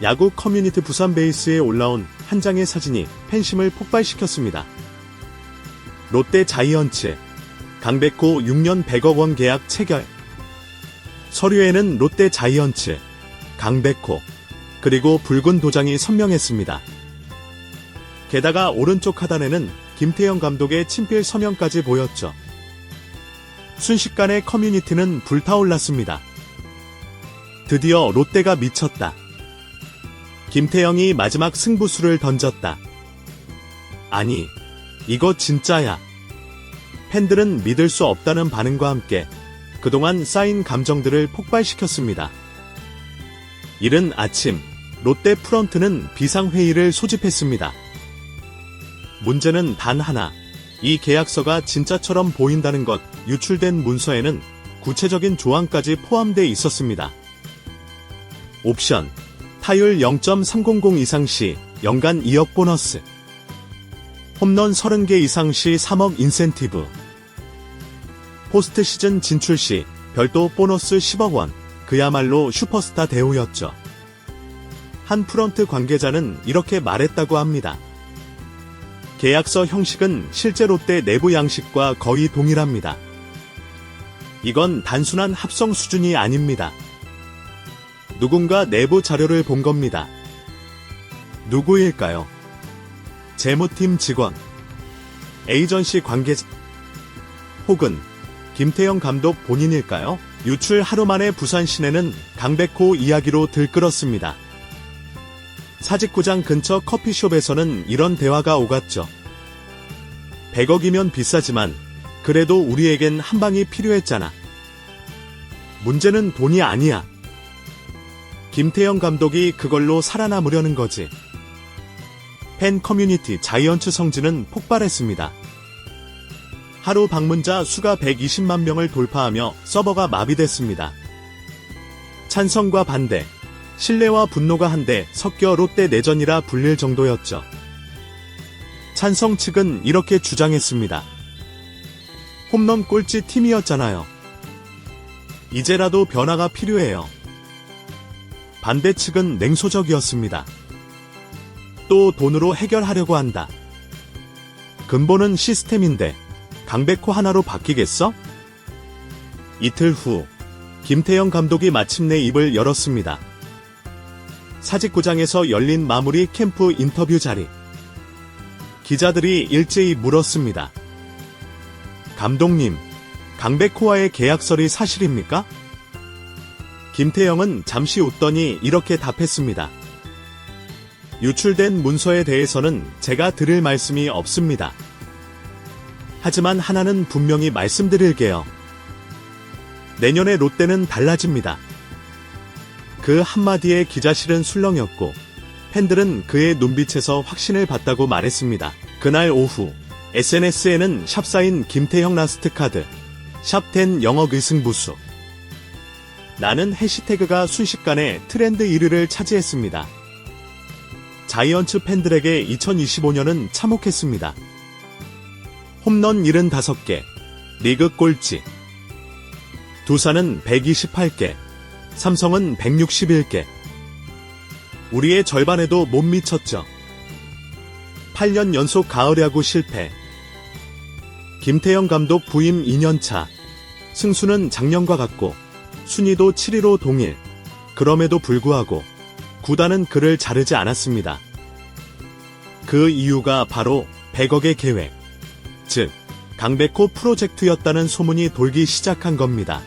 야구 커뮤니티 부산 베이스에 올라온 한 장의 사진이 팬심을 폭발시켰습니다. 롯데 자이언츠, 강백호 6년 100억 원 계약 체결. 서류에는 롯데 자이언츠, 강백호, 그리고 붉은 도장이 선명했습니다. 게다가 오른쪽 하단에는 김태형 감독의 친필 서명까지 보였죠. 순식간에 커뮤니티는 불타올랐습니다. 드디어 롯데가 미쳤다. 김태형이 마지막 승부수를 던졌다. 아니, 이거 진짜야. 팬들은 믿을 수 없다는 반응과 함께 그동안 쌓인 감정들을 폭발시켰습니다. 이른 아침, 롯데 프런트는 비상회의를 소집했습니다. 문제는 단 하나, 이 계약서가 진짜처럼 보인다는 것. 유출된 문서에는 구체적인 조항까지 포함되어 있었습니다. 옵션, 타율 0.300 이상 시 연간 2억 보너스, 홈런 30개 이상 시 3억 인센티브, 포스트 시즌 진출 시 별도 보너스 10억 원, 그야말로 슈퍼스타 대우였죠. 한 프런트 관계자는 이렇게 말했다고 합니다. 계약서 형식은 실제 롯데 내부 양식과 거의 동일합니다. 이건 단순한 합성 수준이 아닙니다. 누군가 내부 자료를 본 겁니다. 누구일까요? 재무팀 직원, 에이전시 관계자, 혹은 김태형 감독 본인일까요? 유출 하루 만에 부산 시내는 강백호 이야기로 들끓었습니다. 사직구장 근처 커피숍에서는 이런 대화가 오갔죠. 100억이면 비싸지만 그래도 우리에겐 한 방이 필요했잖아. 문제는 돈이 아니야. 김태형 감독이 그걸로 살아남으려는 거지. 팬 커뮤니티 자이언츠 성지는 폭발했습니다. 하루 방문자 수가 120만 명을 돌파하며 서버가 마비됐습니다. 찬성과 반대, 신뢰와 분노가 한데 섞여 롯데 내전이라 불릴 정도였죠. 찬성 측은 이렇게 주장했습니다. 홈런 꼴찌 팀이었잖아요. 이제라도 변화가 필요해요. 반대 측은 냉소적이었습니다. 또 돈으로 해결하려고 한다. 근본은 시스템인데 강백호 하나로 바뀌겠어? 이틀 후 김태형 감독이 마침내 입을 열었습니다. 사직구장에서 열린 마무리 캠프 인터뷰 자리. 기자들이 일제히 물었습니다. 감독님, 강백호와의 계약설이 사실입니까? 김태형은 잠시 웃더니 이렇게 답했습니다. 유출된 문서에 대해서는 제가 드릴 말씀이 없습니다. 하지만 하나는 분명히 말씀드릴게요. 내년에 롯데는 달라집니다. 그 한마디에 기자실은 술렁였고 팬들은 그의 눈빛에서 확신을 받다고 말했습니다. 그날 오후 SNS에는 샵사인 김태형 라스트 카드, 샵10 영억 의승부수. 나는 해시태그가 순식간에 트렌드 1위를 차지했습니다. 자이언츠 팬들에게 2025년은 참혹했습니다. 홈런 75개, 리그 꼴찌. 두산은 128개, 삼성은 161개. 우리의 절반에도 못 미쳤죠. 8년 연속 가을 야구 실패. 김태형 감독 부임 2년차. 승수는 작년과 같고 순위도 7위로 동일. 그럼에도 불구하고 구단은 그를 자르지 않았습니다. 그 이유가 바로 100억의 계획, 즉 강백호 프로젝트였다는 소문이 돌기 시작한 겁니다.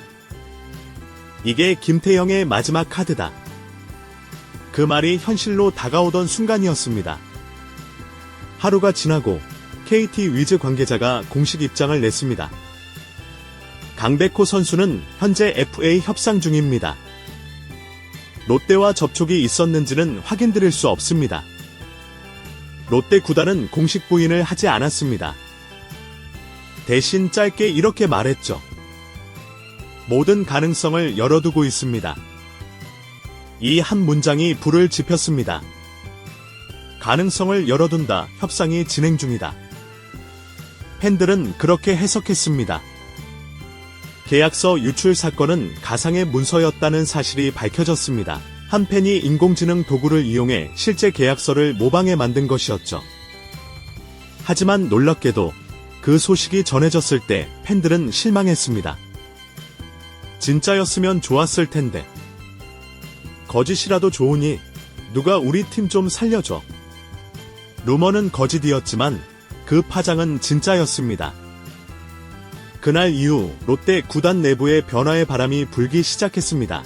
이게 김태형의 마지막 카드다. 그 말이 현실로 다가오던 순간이었습니다. 하루가 지나고 KT 위즈 관계자가 공식 입장을 냈습니다. 강백호 선수는 현재 FA 협상 중입니다. 롯데와 접촉이 있었는지는 확인드릴 수 없습니다. 롯데 구단은 공식 부인을 하지 않았습니다. 대신 짧게 이렇게 말했죠. 모든 가능성을 열어두고 있습니다. 이 한 문장이 불을 지폈습니다. 가능성을 열어둔다, 협상이 진행 중이다. 팬들은 그렇게 해석했습니다. 계약서 유출 사건은 가상의 문서였다는 사실이 밝혀졌습니다. 한 팬이 인공지능 도구를 이용해 실제 계약서를 모방해 만든 것이었죠. 하지만 놀랍게도 그 소식이 전해졌을 때 팬들은 실망했습니다. 진짜였으면 좋았을 텐데. 거짓이라도 좋으니 누가 우리 팀 좀 살려줘. 루머는 거짓이었지만 그 파장은 진짜였습니다. 그날 이후 롯데 구단 내부에 변화의 바람이 불기 시작했습니다.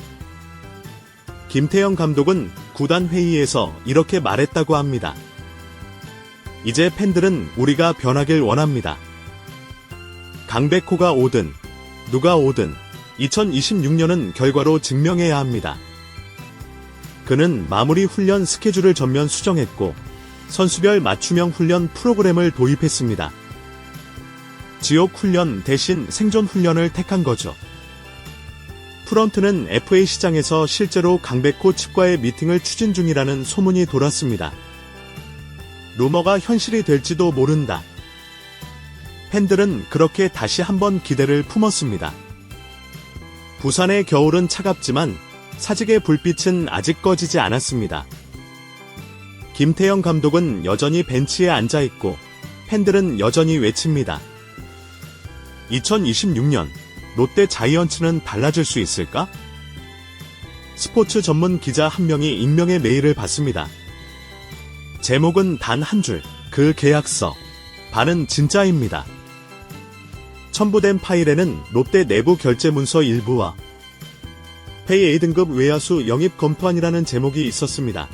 김태형 감독은 구단 회의에서 이렇게 말했다고 합니다. 이제 팬들은 우리가 변하길 원합니다. 강백호가 오든 누가 오든 2026년은 결과로 증명해야 합니다. 그는 마무리 훈련 스케줄을 전면 수정했고 선수별 맞춤형 훈련 프로그램을 도입했습니다. 지옥 훈련 대신 생존 훈련을 택한 거죠. 프런트는 FA 시장에서 실제로 강백호 측과의 미팅을 추진 중이라는 소문이 돌았습니다. 루머가 현실이 될지도 모른다. 팬들은 그렇게 다시 한번 기대를 품었습니다. 부산의 겨울은 차갑지만 사직의 불빛은 아직 꺼지지 않았습니다. 김태형 감독은 여전히 벤치에 앉아있고 팬들은 여전히 외칩니다. 2026년 롯데 자이언츠는 달라질 수 있을까? 스포츠 전문 기자 한 명이 익명의 메일을 받습니다. 제목은 단 한 줄, 그 계약서. 반은 진짜입니다. 첨부된 파일에는 롯데 내부 결제 문서 일부와 페이 A등급 외야수 영입 검토안이라는 제목이 있었습니다.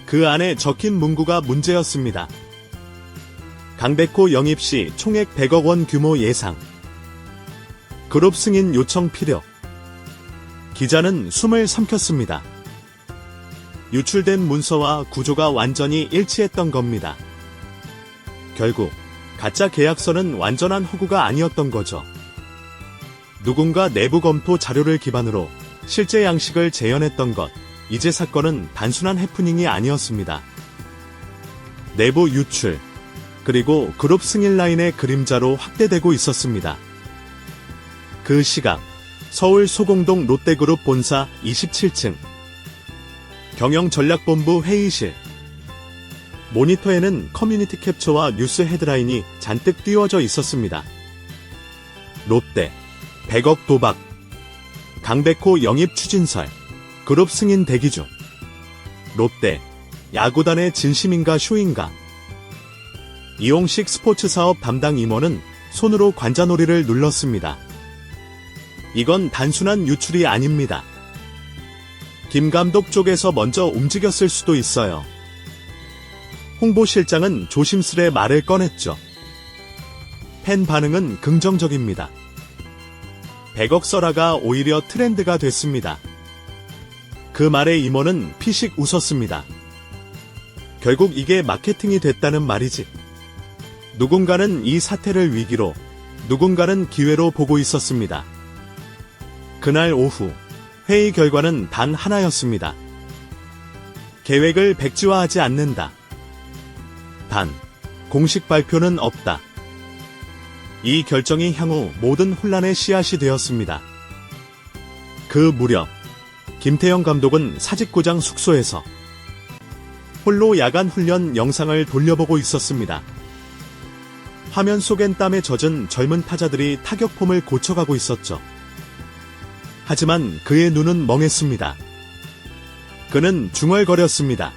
그 안에 적힌 문구가 문제였습니다. 강백호 영입 시 총액 100억 원 규모 예상. 그룹 승인 요청 필요. 기자는 숨을 삼켰습니다. 유출된 문서와 구조가 완전히 일치했던 겁니다. 결국 가짜 계약서는 완전한 허구가 아니었던 거죠. 누군가 내부 검토 자료를 기반으로 실제 양식을 재현했던 것. 이제 사건은 단순한 해프닝이 아니었습니다. 내부 유출, 그리고 그룹 승인 라인의 그림자로 확대되고 있었습니다. 그 시각, 서울 소공동 롯데그룹 본사 27층 경영전략본부 회의실. 모니터에는 커뮤니티 캡처와 뉴스 헤드라인이 잔뜩 띄워져 있었습니다. 롯데 100억 도박, 강백호 영입 추진설, 그룹 승인 대기 중. 롯데 야구단의 진심인가 쇼인가. 이용식 스포츠 사업 담당 임원은 손으로 관자놀이를 눌렀습니다. 이건 단순한 유출이 아닙니다. 김 감독 쪽에서 먼저 움직였을 수도 있어요. 홍보실장은 조심스레 말을 꺼냈죠. 팬 반응은 긍정적입니다. 100억 써라가 오히려 트렌드가 됐습니다. 그 말에 임원은 피식 웃었습니다. 결국 이게 마케팅이 됐다는 말이지. 누군가는 이 사태를 위기로, 누군가는 기회로 보고 있었습니다. 그날 오후, 회의 결과는 단 하나였습니다. 계획을 백지화하지 않는다. 단, 공식 발표는 없다. 이 결정이 향후 모든 혼란의 씨앗이 되었습니다. 그 무렵, 김태형 감독은 사직구장 숙소에서 홀로 야간 훈련 영상을 돌려보고 있었습니다. 화면 속엔 땀에 젖은 젊은 타자들이 타격폼을 고쳐가고 있었죠. 하지만 그의 눈은 멍했습니다. 그는 중얼거렸습니다.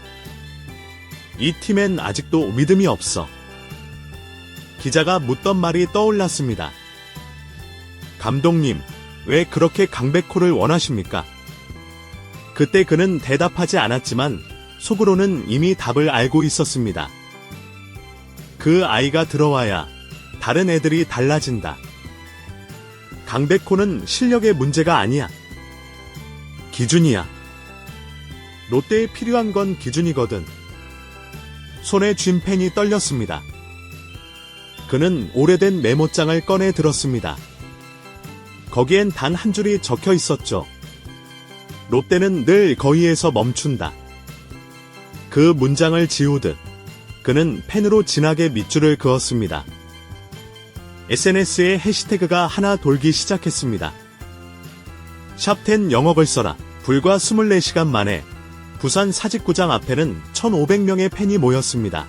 이 팀엔 아직도 믿음이 없어. 기자가 묻던 말이 떠올랐습니다. 감독님, 왜 그렇게 강백호를 원하십니까? 그때 그는 대답하지 않았지만 속으로는 이미 답을 알고 있었습니다. 그 아이가 들어와야 다른 애들이 달라진다. 강백호는 실력의 문제가 아니야. 기준이야. 롯데에 필요한 건 기준이거든. 손에 쥔 펜이 떨렸습니다. 그는 오래된 메모장을 꺼내 들었습니다. 거기엔 단 한 줄이 적혀 있었죠. 롯데는 늘 거의에서 멈춘다. 그 문장을 지우듯 그는 펜으로 진하게 밑줄을 그었습니다. SNS에 해시태그가 하나 돌기 시작했습니다. 샵10 영억을 써라. 불과 24시간 만에 부산 사직구장 앞에는 1,500명의 팬이 모였습니다.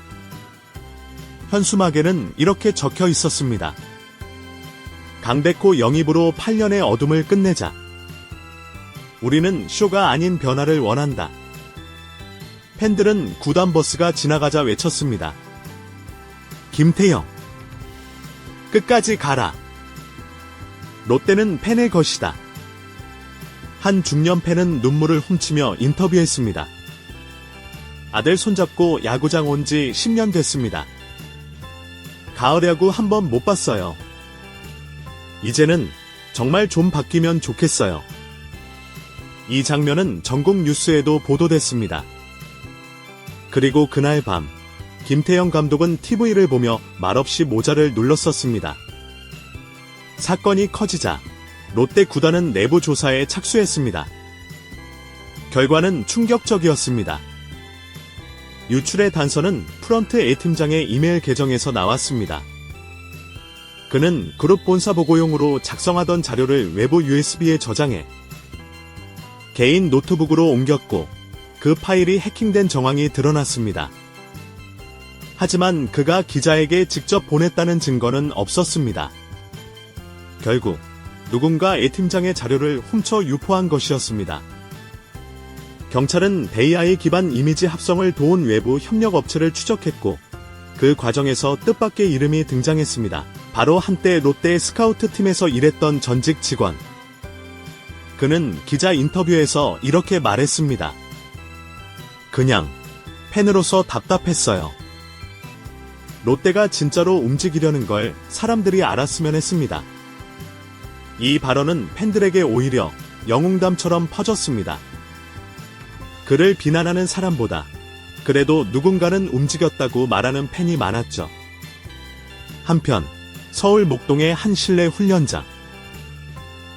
현수막에는 이렇게 적혀 있었습니다. 강백호 영입으로 8년의 어둠을 끝내자. 우리는 쇼가 아닌 변화를 원한다. 팬들은 구단 버스가 지나가자 외쳤습니다. 김태형, 끝까지 가라. 롯데는 팬의 것이다. 한 중년 팬은 눈물을 훔치며 인터뷰했습니다. 아들 손잡고 야구장 온 지 10년 됐습니다. 가을 야구 한 번 못 봤어요. 이제는 정말 좀 바뀌면 좋겠어요. 이 장면은 전국 뉴스에도 보도됐습니다. 그리고 그날 밤, 김태형 감독은 TV를 보며 말없이 모자를 눌렀었습니다. 사건이 커지자 롯데 구단은 내부 조사에 착수했습니다. 결과는 충격적이었습니다. 유출의 단서는 프런트 A 팀장의 이메일 계정에서 나왔습니다. 그는 그룹 본사 보고용으로 작성하던 자료를 외부 USB에 저장해 개인 노트북으로 옮겼고 그 파일이 해킹된 정황이 드러났습니다. 하지만 그가 기자에게 직접 보냈다는 증거는 없었습니다. 결국 누군가 A 팀장의 자료를 훔쳐 유포한 것이었습니다. 경찰은 AI 기반 이미지 합성을 도운 외부 협력 업체를 추적했고 그 과정에서 뜻밖의 이름이 등장했습니다. 바로 한때 롯데 스카우트 팀에서 일했던 전직 직원. 그는 기자 인터뷰에서 이렇게 말했습니다. 그냥 팬으로서 답답했어요. 롯데가 진짜로 움직이려는 걸 사람들이 알았으면 했습니다. 이 발언은 팬들에게 오히려 영웅담처럼 퍼졌습니다. 그를 비난하는 사람보다 그래도 누군가는 움직였다고 말하는 팬이 많았죠. 한편 서울 목동의 한 실내 훈련장.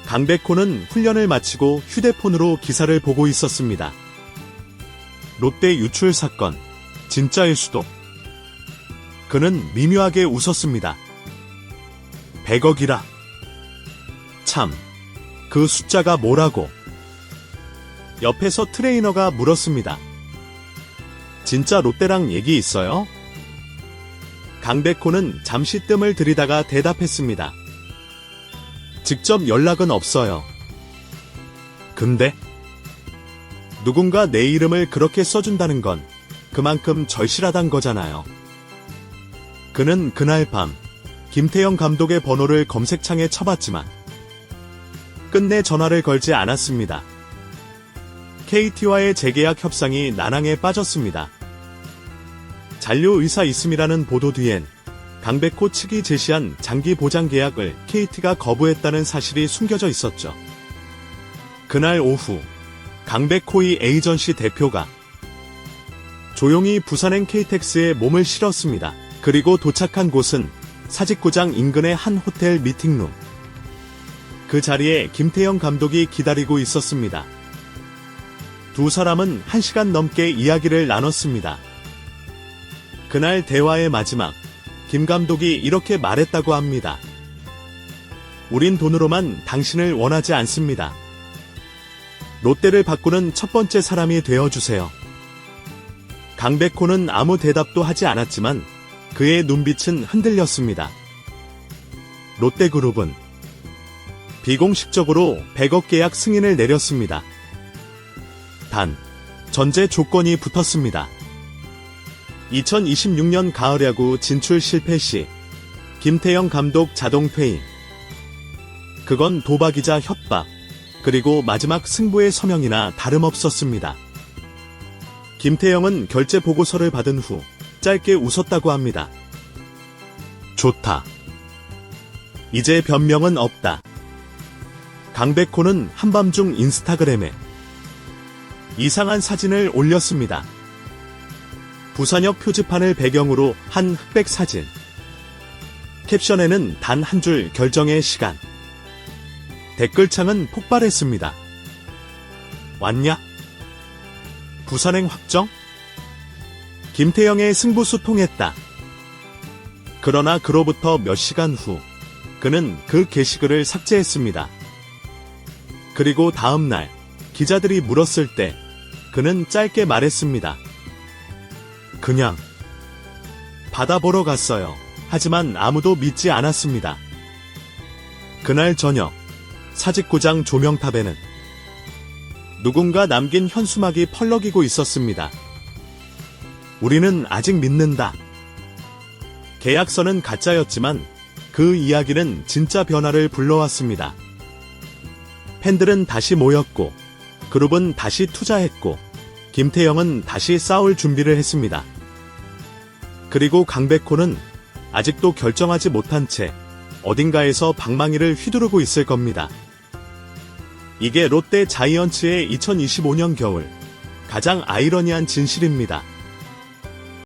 강백호는 훈련을 마치고 휴대폰으로 기사를 보고 있었습니다. 롯데 유출 사건, 진짜일 수도. 그는 미묘하게 웃었습니다. 100억이라. 참, 그 숫자가 뭐라고? 옆에서 트레이너가 물었습니다. 진짜 롯데랑 얘기 있어요? 강백호는 잠시 뜸을 들이다가 대답했습니다. 직접 연락은 없어요. 근데 누군가 내 이름을 그렇게 써준다는 건 그만큼 절실하단 거잖아요. 그는 그날 밤 김태형 감독의 번호를 검색창에 쳐봤지만 끝내 전화를 걸지 않았습니다. KT와의 재계약 협상이 난항에 빠졌습니다. 잔류 의사 있음이라는 보도 뒤엔 강백호 측이 제시한 장기 보장 계약을 KT가 거부했다는 사실이 숨겨져 있었죠. 그날 오후 강백호의 에이전시 대표가 조용히 부산행 KTX에 몸을 실었습니다. 그리고 도착한 곳은 사직구장 인근의 한 호텔 미팅룸. 그 자리에 김태형 감독이 기다리고 있었습니다. 두 사람은 1시간 넘게 이야기를 나눴습니다. 그날 대화의 마지막, 김 감독이 이렇게 말했다고 합니다. 우린 돈으로만 당신을 원하지 않습니다. 롯데를 바꾸는 첫 번째 사람이 되어주세요. 강백호는 아무 대답도 하지 않았지만 그의 눈빛은 흔들렸습니다. 롯데그룹은 비공식적으로 100억 계약 승인을 내렸습니다. 단, 전제 조건이 붙었습니다. 2026년 가을 야구 진출 실패 시 김태형 감독 자동 퇴임. 그건 도박이자 협박, 그리고 마지막 승부의 서명이나 다름없었습니다. 김태형은 결제 보고서를 받은 후 짧게 웃었다고 합니다. 좋다. 이제 변명은 없다. 강백호는 한밤중 인스타그램에 이상한 사진을 올렸습니다. 부산역 표지판을 배경으로 한 흑백 사진. 캡션에는 단 한 줄 결정의 시간. 댓글창은 폭발했습니다. 왔냐? 부산행 확정? 김태형의 승부수 통했다. 그러나 그로부터 몇 시간 후 그는 그 게시글을 삭제했습니다. 그리고 다음 날 기자들이 물었을 때 그는 짧게 말했습니다. 그냥 바다 보러 갔어요. 하지만 아무도 믿지 않았습니다. 그날 저녁 사직구장 조명탑에는 누군가 남긴 현수막이 펄럭이고 있었습니다. 우리는 아직 믿는다. 계약서는 가짜였지만 그 이야기는 진짜 변화를 불러왔습니다. 팬들은 다시 모였고 그룹은 다시 투자했고 김태형은 다시 싸울 준비를 했습니다. 그리고 강백호는 아직도 결정하지 못한 채 어딘가에서 방망이를 휘두르고 있을 겁니다. 이게 롯데 자이언츠의 2025년 겨울 가장 아이러니한 진실입니다.